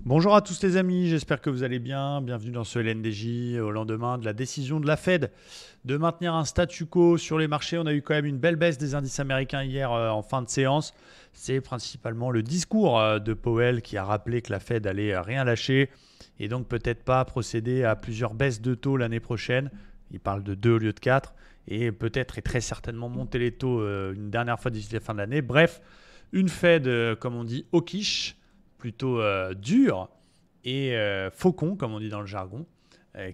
Bonjour à tous les amis, j'espère que vous allez bien. Bienvenue dans ce LNDJ au lendemain de la décision de la Fed de maintenir un statu quo sur les marchés. On a eu quand même une belle baisse des indices américains hier en fin de séance. C'est principalement le discours de Powell qui a rappelé que la Fed allait rien lâcher et donc peut-être pas procéder à plusieurs baisses de taux l'année prochaine. Il parle de 2 au lieu de 4 et peut-être et très certainement monter les taux une dernière fois d'ici la fin de l'année. Bref, une Fed, comme on dit, hawkish, plutôt dur et faucon, comme on dit dans le jargon,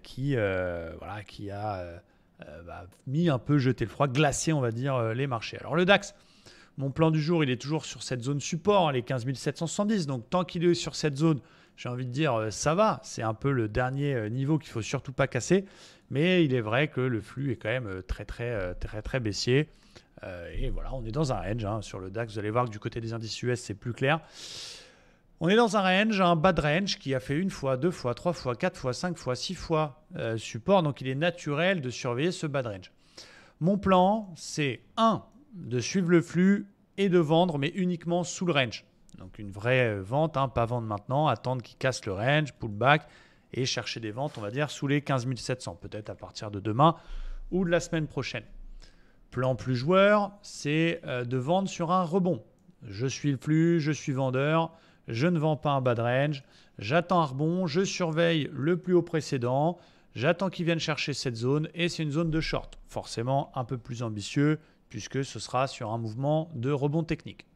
qui a mis un peu jeté le froid, glacé, on va dire, les marchés. Alors le DAX, mon plan du jour, il est toujours sur cette zone support, les 15 770. Donc tant qu'il est sur cette zone, j'ai envie de dire, ça va. C'est un peu le dernier niveau qu'il ne faut surtout pas casser. Mais il est vrai que le flux est quand même très baissier. Et voilà, on est dans un range sur le DAX. Vous allez voir que du côté des indices US, c'est plus clair. On est dans un range, un bas de range qui a fait une fois, deux fois, trois fois, quatre fois, cinq fois, six fois support. Donc il est naturel de surveiller ce bas de range. Mon plan, c'est de suivre le flux et de vendre, mais uniquement sous le range. Donc une vraie vente, pas vendre maintenant, attendre qu'il casse le range, pullback et chercher des ventes, on va dire, sous les 15 700, peut-être à partir de demain ou de la semaine prochaine. Plan plus joueur, c'est de vendre sur un rebond. Je suis le flux, je suis vendeur. Je ne vends pas un bas de range, j'attends un rebond, je surveille le plus haut précédent, j'attends qu'ils viennent chercher cette zone et c'est une zone de short. Forcément un peu plus ambitieux puisque ce sera sur un mouvement de rebond technique.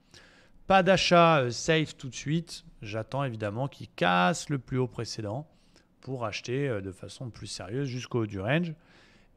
Pas d'achat safe tout de suite, j'attends évidemment qu'ils cassent le plus haut précédent pour acheter de façon plus sérieuse jusqu'au haut du range.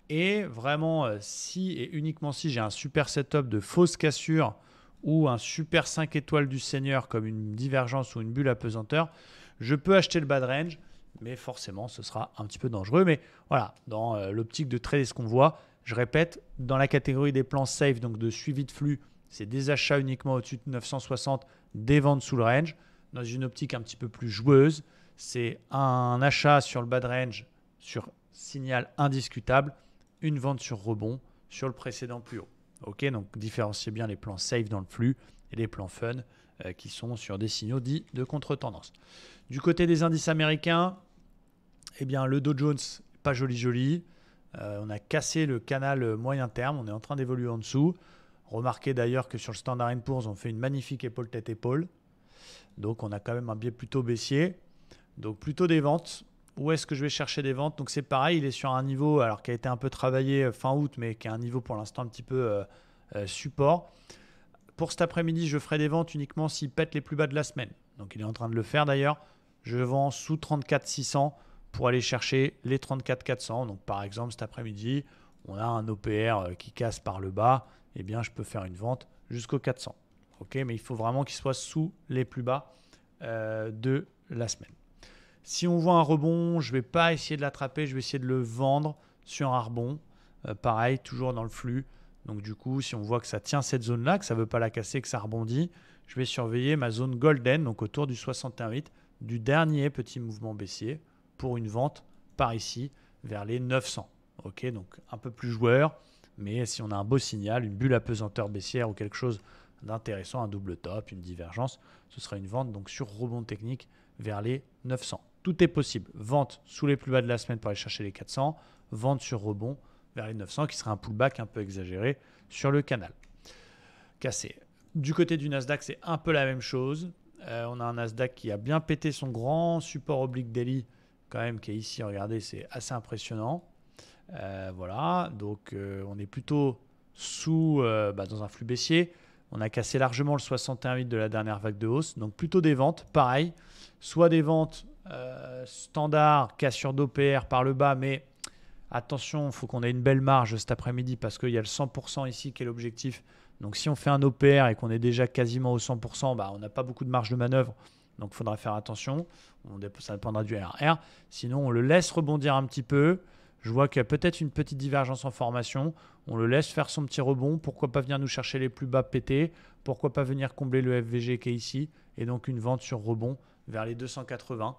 Et vraiment, si et uniquement si j'ai un super setup de fausse cassure ou un super 5 étoiles du Seigneur comme une divergence ou une bulle apesanteur, je peux acheter le bas de range, mais forcément ce sera un petit peu dangereux. Mais voilà, dans l'optique de trader ce qu'on voit, je répète, dans la catégorie des plans safe, donc de suivi de flux, c'est des achats uniquement au-dessus de 960, des ventes sous le range. Dans une optique un petit peu plus joueuse, c'est un achat sur le bas de range sur signal indiscutable, une vente sur rebond sur le précédent plus haut. Ok, donc différenciez bien les plans safe dans le flux et les plans fun qui sont sur des signaux dits de contre-tendance. Du côté des indices américains, eh bien, le Dow Jones, pas joli. On a cassé le canal moyen terme, on est en train d'évoluer en dessous. Remarquez d'ailleurs que sur le Standard & Poor's, on fait une magnifique épaule-tête-épaule. Donc on a quand même un biais plutôt baissier. Donc plutôt des ventes. Où est-ce que je vais chercher des ventes? Donc c'est pareil, il est sur un niveau alors qui a été un peu travaillé fin août, mais qui a un niveau pour l'instant un petit peu support. Pour cet après-midi, je ferai des ventes uniquement s'il pète les plus bas de la semaine. Donc il est en train de le faire d'ailleurs. Je vends sous 34 600 pour aller chercher les 34 400. Donc par exemple cet après-midi, on a un OPR qui casse par le bas. Eh bien je peux faire une vente jusqu'au 400. Ok, mais il faut vraiment qu'il soit sous les plus bas de la semaine. Si on voit un rebond, je ne vais pas essayer de l'attraper, je vais essayer de le vendre sur un rebond. Pareil, toujours dans le flux. Donc du coup, si on voit que ça tient cette zone-là, que ça ne veut pas la casser, que ça rebondit, je vais surveiller ma zone golden, donc autour du 61,8, du dernier petit mouvement baissier, pour une vente par ici, vers les 900. Ok, donc un peu plus joueur, mais si on a un beau signal, une bulle apesanteur baissière ou quelque chose d'intéressant, un double top, une divergence, ce sera une vente donc sur rebond technique vers les 900. Tout est possible. Vente sous les plus bas de la semaine pour aller chercher les 400. Vente sur rebond vers les 900 qui serait un pullback un peu exagéré sur le canal. Cassé. Du côté du Nasdaq, c'est un peu la même chose. On a un Nasdaq qui a bien pété son grand support oblique daily quand même qui est ici. Regardez, c'est assez impressionnant. Voilà. Donc on est plutôt dans un flux baissier. On a cassé largement le 61,8 de la dernière vague de hausse. Donc plutôt des ventes. Pareil. Soit des ventes standard, cassure d'OPR par le bas, mais attention, il faut qu'on ait une belle marge cet après-midi parce qu'il y a le 100% ici qui est l'objectif. Donc si on fait un OPR et qu'on est déjà quasiment au 100%, on n'a pas beaucoup de marge de manœuvre. Donc il faudra faire attention. Ça dépendra du RR. Sinon, on le laisse rebondir un petit peu. Je vois qu'il y a peut-être une petite divergence en formation. On le laisse faire son petit rebond. Pourquoi pas venir nous chercher les plus bas pétés? Pourquoi pas venir combler le FVG qui est ici? Et donc une vente sur rebond vers les 280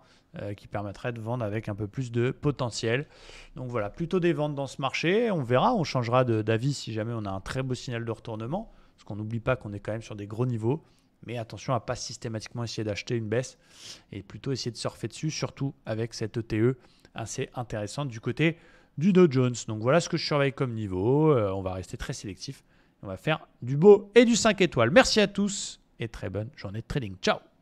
qui permettrait de vendre avec un peu plus de potentiel. Donc voilà, plutôt des ventes dans ce marché. On verra, on changera d'avis si jamais on a un très beau signal de retournement. Parce qu'on n'oublie pas qu'on est quand même sur des gros niveaux. Mais attention à ne pas systématiquement essayer d'acheter une baisse et plutôt essayer de surfer dessus, surtout avec cette ETE assez intéressante du côté du Dow Jones. Donc voilà ce que je surveille comme niveau. On va rester très sélectif. On va faire du beau et du 5 étoiles. Merci à tous et très bonne journée de trading. Ciao!